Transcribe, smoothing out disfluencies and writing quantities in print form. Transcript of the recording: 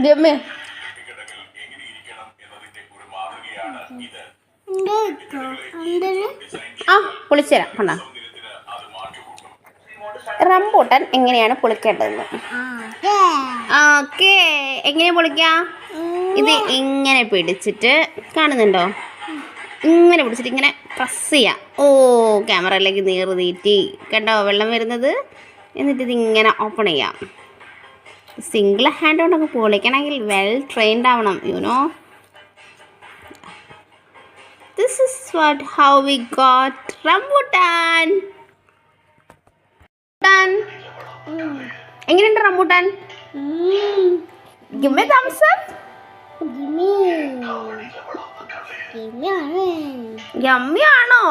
രമ്യ ആ പൊളിച്ചുതരാം കണ്ടോ റംബൂട്ടാൻ എങ്ങനെയാണ് പൊളിക്കേണ്ടതെന്ന്. ഓക്കെ, എങ്ങനെയാ പൊളിക്കാം? ഇത് ഇങ്ങനെ പിടിച്ചിട്ട് കാണുന്നുണ്ടോ? ഇങ്ങനെ പിടിച്ചിട്ട് ഇങ്ങനെ പ്രസ് ചെയ്യാം. ഓ, ക്യാമറയിലേക്ക് നീറ് തീറ്റി കണ്ടോ വെള്ളം വരുന്നത്. എന്നിട്ട് ഇതിങ്ങനെ ഓപ്പൺ ചെയ്യാം. സിംഗിൾ ഹാൻഡ് കൊണ്ടൊക്കെ പൊളിക്കണമെങ്കിൽ വെൽ ട്രെയിൻഡ് ആവണം, you know. This is how we got rambutan. എങ്ങനെയുണ്ട് rambutan? Give me thumbs up. Yummy ആണോ?